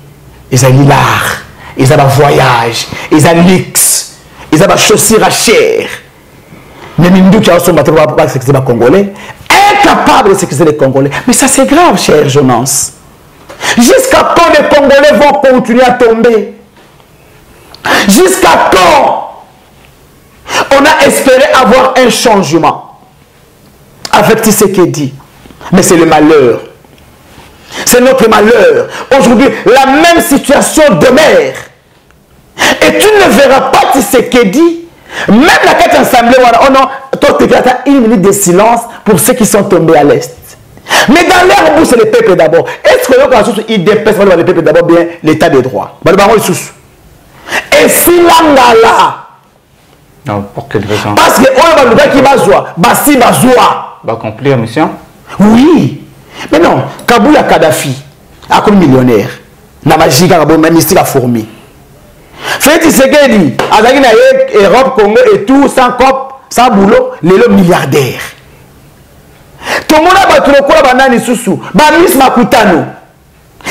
ils ont l'art, ils ont le voyage, ils ont le luxe, ils ont les chaussures à chair. Mais nous qui sommes pas sécuriser les Congolais, incapables de sécuriser les Congolais. Mais ça c'est grave, cher Jonas. Jusqu'à quand les Congolais vont continuer à tomber? Jusqu'à quand? On a espéré avoir un changement avec Tshisekedi. Mais c'est le malheur. C'est notre malheur. Aujourd'hui, la même situation demeure. Et tu ne verras pas Tshisekedi. Même la quête assemblée, on a une minute de silence pour ceux qui sont tombés à l'Est. Mais dans leur bouche, c'est le peuple d'abord. Est-ce que il dépasse le peuple d'abord bien l'état des droits? Et si l'angala. Non, pour quelle raison? Parce que on va qui va jouer, Bassi va jouer. Va accomplir la mission? Oui. Mais non, Kaboula Kadhafi, a comme millionnaire. Na magie Kabo ministre a fourmi. Fait Tshisekedi, Azaki na Europe, Congo et tout, sans cop, sans boulot, les milliardaires. Tout le monde a battu le quoi banani sousou, Bamis Makutano.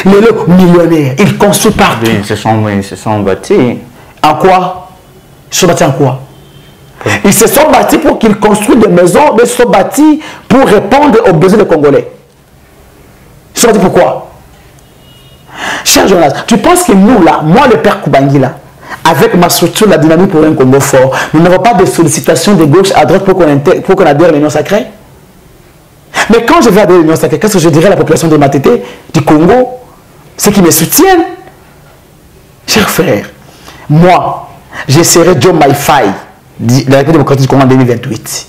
Les millionnaires, ils construisent partout. Oui, ils se sont bâtis. En quoi? Ils se sont bâtis en quoi? Ils se sont bâtis pour qu'ils construisent des maisons, mais ils se sont bâtis pour répondre aux besoins des Congolais. Ils se sont bâtis pourquoi? Cher Jonas, tu penses que nous là, moi le père Koubangi là, avec ma structure, la dynamique pour un Congo fort, nous n'avons pas de sollicitations de gauche à droite pour qu'on adhère à l'Union sacrée? Mais quand je vais adhérer à l'Union sacrée, qu'est-ce que je dirais à la population de Matete, du Congo, ceux qui me soutiennent? Chers frères, moi, je serai John Maïfaï de la République démocratique du Congo en 2028.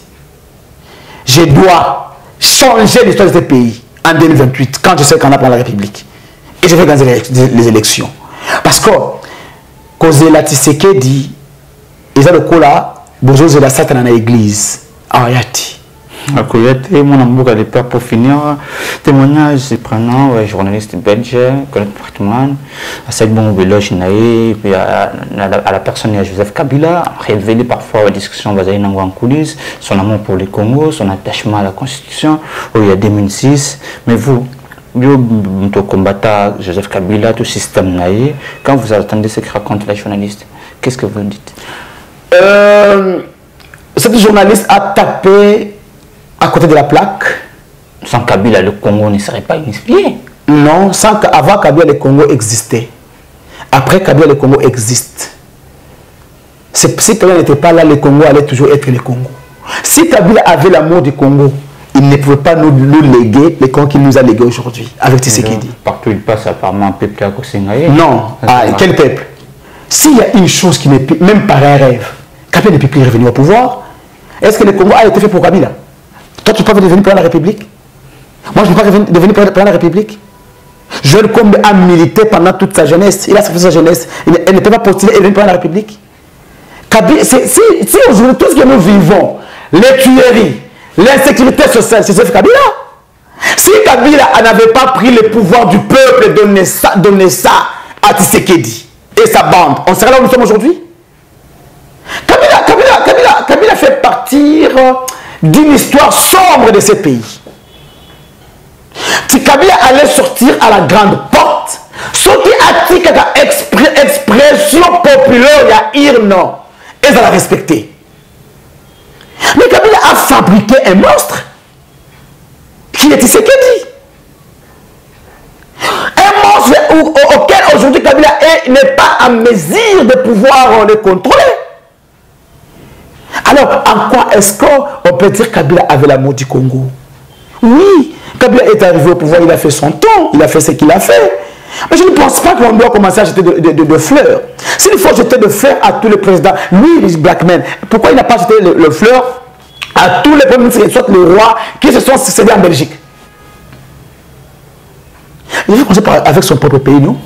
Je dois changer l'histoire de ce pays en 2028, quand je sais qu'on a pris la République. Et je vais gagner les élections. Parce que, quand la Tshisekedi, ils ont le coup là, bonjour, je la satan dans l'église. Ayati. Mon amour de peur pour finir. Témoignage surprenant, journaliste belge, Colette Portman, à cette bonne véloge, puis à la personne de Joseph Kabila, révélé parfois la discussion basée en coulisses, son amour pour le Congo, son attachement à la Constitution, il y a 2006. Mais vous, combattant Joseph Kabila, tout système naïe, quand vous attendez ce que raconte la journaliste, qu'est-ce que vous dites? Cette journaliste a tapé à côté de la plaque. Sans Kabila, le Congo ne serait pas unifié. Non, avant Kabila, le Congo existait. Après Kabila, le Congo existe. Si Kabila n'était pas là, le Congo allait toujours être le Congo. Si Kabila avait l'amour du Congo, il ne pouvait pas nous léguer les Congo qu'il nous a légués aujourd'hui, avec Tshisekedi. Partout il passe, apparemment, un peuple à Kosengaye. Non, quel peuple? S'il y a une chose qui n'est plus, même par un rêve, Kabila ne peut plus revenir au pouvoir, est-ce que le Congo a été fait pour Kabila? Toi, tu peux pas devenir président de la République? Moi, je ne peux pas devenir président de la République. Joël Kombe a milité pendant toute sa jeunesse. Il a sacrifié sa jeunesse. Elle ne peut pas postuler et devenir président de la République. Si aujourd'hui, tout ce que nous vivons, les tueries, l'insécurité sociale, c'est Joseph Kabila. Si Kabila n'avait pas pris le pouvoir du peuple et donné ça à Tshisekedi et sa bande, on serait là où nous sommes aujourd'hui? Kabila fait partir d'une histoire sombre de ce pays. Kabila allait sortir à la grande porte. Ce qui a dit expression populaire, il y a non. Et ça l'a respecté. Mais Kabila a fabriqué un monstre qui est Tshisekedi. Un monstre auquel aujourd'hui Kabila n'est pas en mesure de pouvoir le contrôler. Alors, en quoi est-ce qu'on peut dire que Kabila avait l'amour du Congo? Oui, Kabila est arrivé au pouvoir, il a fait son temps, il a fait ce qu'il a fait. Mais je ne pense pas qu'on doit commencer à jeter de fleurs. S'il faut jeter de fleurs à tous les présidents, lui, les Blackmen, pourquoi il n'a pas jeté le fleur à tous les premiers ministres, soit les rois, qui se sont succédés en Belgique? Il veut commencer avec son propre pays, non?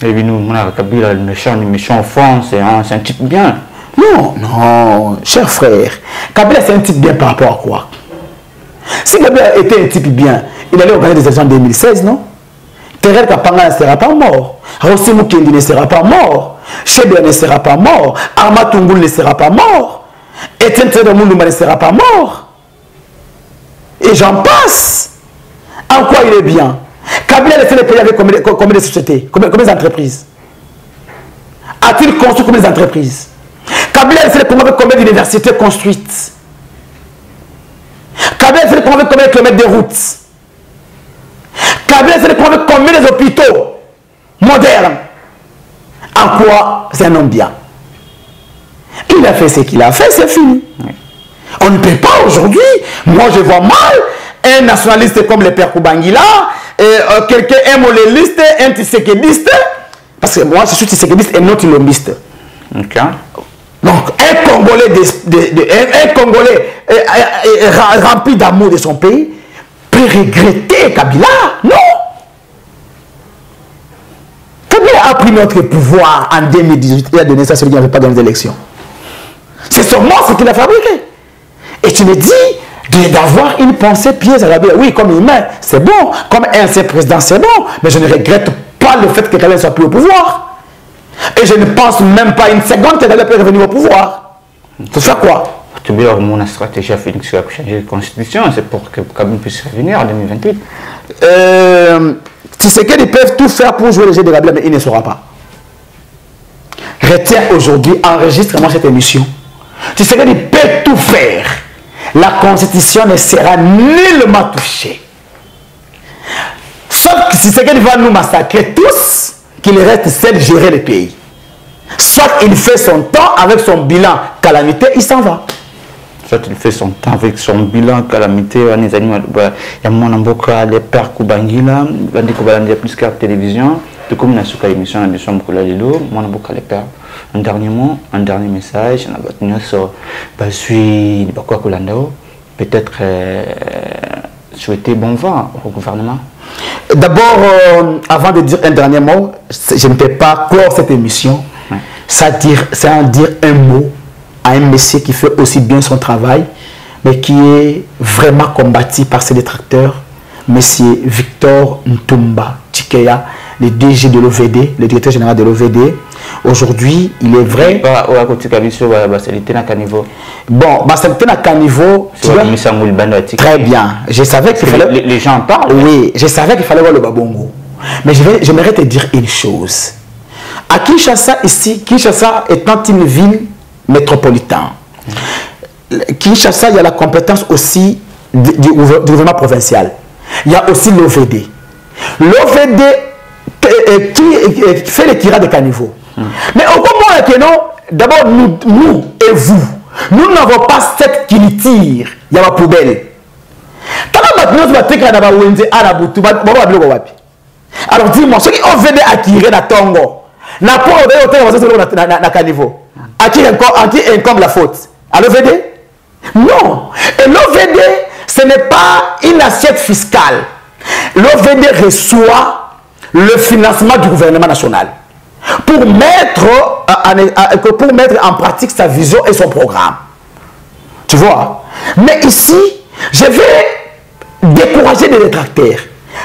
Et puis nous, Kabila, le méchant en France, c'est un type bien. Non, non, cher frère. Kabila, c'est un type bien par rapport à quoi? Si Kabila était un type bien, il allait organiser des élections en 2016, non? Terrell Kapanga ne sera pas mort. Rossi Mukendi ne sera pas mort. Chebia ne sera pas mort. Arma Tungul ne sera pas mort. Etienne Tsedomoulouma ne sera pas mort. Et j'en passe. En quoi il est bien? Kabila a laissé les pays avec combien de sociétés? Combien d'entreprises? A-t-il construit combien d'entreprises? Kabila a laissé les pays avec combien d'universités construites? Kabila a laissé les pays avec combien de kilomètres de routes? Kabila a laissé les pays avec combien d'hôpitaux modernes? En quoi c'est un homme bien? Il a fait ce qu'il a fait, c'est fini. On ne peut pas aujourd'hui. Moi, je vois mal un nationaliste comme le père Koubangila, quelqu'un, un moléiste, un tissékédiste. Parce que moi, je suis tissékédiste et non tilomiste. Okay. Donc, un Congolais rempli d'amour de son pays peut regretter Kabila? Non. Kabila a pris notre pouvoir en 2018 et a donné ça à celui qui n'avait pas gagné l'élection. C'est son monstre qu'il a fabriqué. Et tu me dis d'avoir une pensée piège à la vie. Oui, comme humain, c'est bon. Comme ancien président, c'est bon. Mais je ne regrette pas le fait que Kabila soit plus au pouvoir. Et je ne pense même pas une seconde que Kabila peut revenir au pouvoir. Pour faire quoi? Tu veux dire, mon stratégie a Félix a changé la constitution, c'est pour que Kabila puisse revenir en 2028. Tu sais qu'ils peuvent tout faire pour jouer le jeu de Kabila, mais il ne saura pas. Retiens aujourd'hui, enregistre-moi cette émission. Tu sais qu'ils peuvent tout faire. La constitution ne sera nullement touchée. Sauf que si c'est qu'il va nous massacrer tous, qu'il reste seul de gérer le pays. Soit il fait son temps avec son bilan calamité, il s'en va. Soit il fait son temps avec son bilan calamité, il y a mon amboka, les pères Koubangila, il y a plus qu'à la télévision, de comme il y a une émission, il y a mon amboka, les pères. Un dernier mot, un dernier message, peut-être souhaiter bon vent au gouvernement. D'abord, avant de dire un dernier mot, je ne peux pas clore cette émission sans dire un mot à un monsieur qui fait aussi bien son travail, mais qui est vraiment combattu par ses détracteurs, monsieur Victor Ntumba Tchikeya, le DG de l'OVD, le directeur général de l'OVD. Aujourd'hui, il est vrai. Bon, très bien. Je savais qu'il fallait. Les gens parlent. Oui, je savais qu'il fallait voir le Babongo. Mais j'aimerais te dire une chose. À Kinshasa, ici, Kinshasa étant une ville métropolitaine, Kinshasa, il y a la compétence aussi du gouvernement provincial. Il y a aussi l'OVD. L'OVD qui fait les tirades de caniveau. Mais au moment que non, d'abord nous et vous, nous n'avons pas cette qui tire, il y a la poubelle. Alors dis-moi, ceux qui ont venu acquérir la Tongo, n'a pas de caniveau, à qui incombe la faute? À l'OVD? Non. Et l'OVD, ce n'est pas une assiette fiscale. L'OVD reçoit le financement du gouvernement national pour mettre en pratique sa vision et son programme. Tu vois? Mais ici, je vais décourager les détracteurs.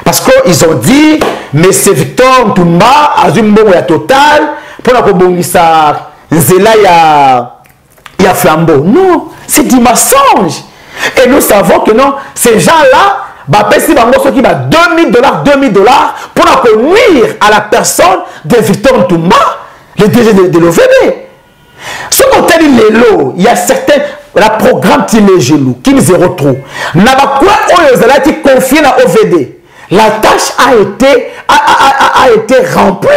Parce qu'ils ont dit, mais c'est Victor Ntumba, Azumbo ya Total, pour la Kobongisa, Nzela ya Flambeau. Non, c'est du mensonge. Et nous savons que non, ces gens-là, si qui va $2000 pour nuire à la personne de Victor Ntumba, le DG de l'OVD. Ce qu'on t'a dit les lots, il y a certains, la programme Timégelou, qui nous est retrouvé. N'a pas quoi qui confie à OVD. La tâche a été remplie.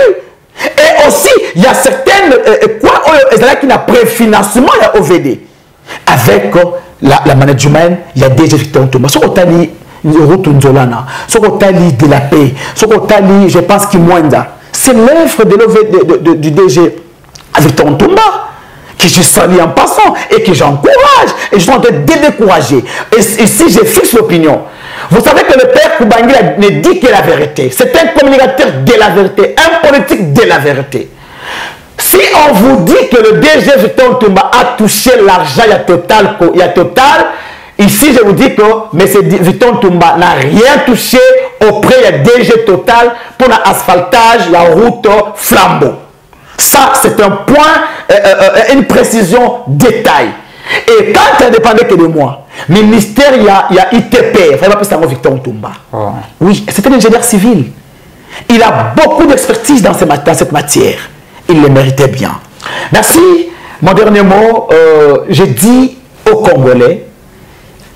Et aussi, il y a certaines qui n'a préfinancement à OVD. Avec la management, il y a des Victor Thomas. Ce qu'on a dit, ce qu'on a dit de la paix, ce qu'on a dit, je pense qu'il moindre. C'est l'œuvre du DG Victor Thomas que je salue en passant et que j'encourage. Et je suis en train de décourager. Et si je fixe l'opinion, vous savez que le père Koubangui ne dit que la vérité. C'est un communicateur de la vérité, un politique de la vérité. Si on vous dit que le DG Victor Toumba a touché l'argent, il y a Total, ici je vous dis que M. Victor Toumba n'a rien touché auprès du DG Total pour l'asphaltage, la route Flambeau. Ça, c'est un point, une précision détail. Et quand ça ne dépendait que de moi, ministère, il y a ITP, il ne fallait pas plus savoir Victor Toumba. Oh. Oui, c'est un ingénieur civil. Il a beaucoup d'expertise dans cette matière. Il le méritait bien. Merci. Mon dernier mot, je dis aux Congolais,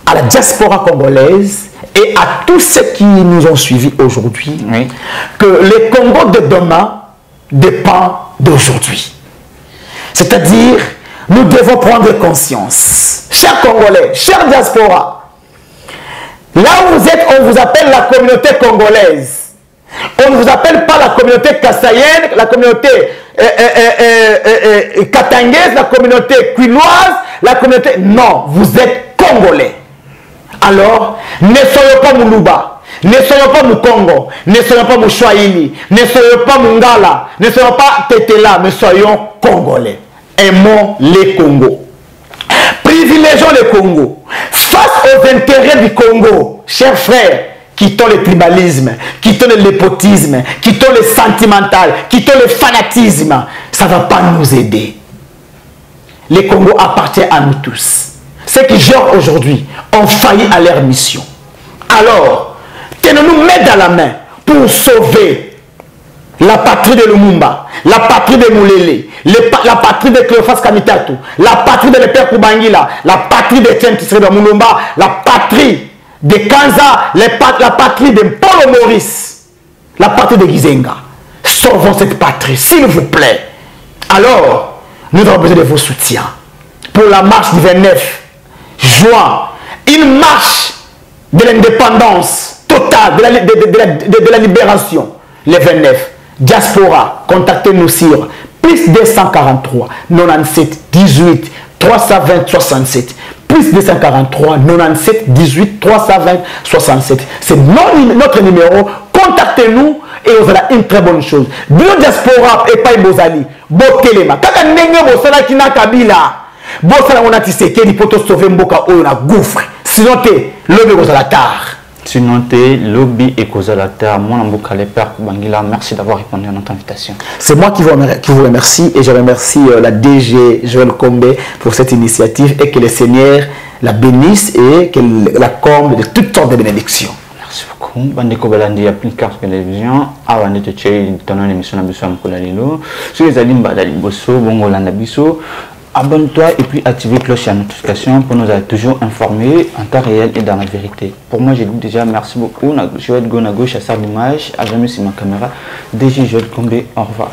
à la diaspora congolaise et à tous ceux qui nous ont suivis aujourd'hui, oui, que le Congo de demain dépend d'aujourd'hui. C'est-à-dire, nous devons prendre conscience. Chers Congolais, chers diaspora, là où vous êtes, on vous appelle la communauté congolaise. On ne vous appelle pas la communauté kassaïenne, la communauté katangaise, la communauté quinoise, la communauté... Non, vous êtes Congolais. Alors, ne soyons pas Moulouba, ne soyons pas Moukongo, ne soyons pas Mouchouaïli, ne soyons pas Mungala, ne soyons pas Tetela, mais soyons Congolais. Aimons les Congos. Privilégions le Congo. Face aux intérêts du Congo, chers frères, quittons le tribalisme, quittons le népotisme, quittons le sentimental, quittons le fanatisme. Ça ne va pas nous aider. Le Congo appartient à nous tous. Ceux qui gèrent aujourd'hui ont failli à leur mission. Alors, tenons-nous main dans la main pour sauver la patrie de Lumumba, la patrie de Moulele, la patrie de Cléophas Kamitatu, la patrie de l'Epère Koubangila, la patrie de Tiens Tshisekedi Moulumba, la patrie de Kanza, la patrie de Paul Maurice, la patrie de Gizenga. Sauvons cette patrie, s'il vous plaît. Alors, nous avons besoin de vos soutiens. Pour la marche du 29 juin, une marche de l'indépendance totale, de la libération, le 29. Diaspora, contactez-nous sur plus 243 97 18 320 67. Plus 243 97 18 320 67. C'est notre numéro. Contactez-nous et vous aurez une très bonne chose. Bio diaspora et pas Bozali. Botelema. Kaka nenge bosala kina kabila. Bosala on a tissé qui peut sauver mboka oyo na gouffre. Sinon te lobby bozala tard. Sinon te lobby et kozala tard. Mon mboka le père Koubangila, merci d'avoir répondu à notre invitation. C'est moi qui vous remercie et je remercie la DG Joël Kombe pour cette initiative et que le Seigneur la bénisse et qu'elle la comble de toutes sortes de bénédictions. Merci beaucoup. Bandeko Balandi a plus carte télévision. Avant de te tuer, dans l'émission de Bissou Amkolalilo. Sur les alimba d'Aliboso, Bongo Landabiso. Abonne-toi et puis active la cloche à notification pour nous être toujours informés en temps réel et dans la vérité. Pour moi, j'ai dit déjà merci beaucoup. Je vais être à gauche à sa l'image. À jamais sur ma caméra. DG Joël Kombe. Au revoir.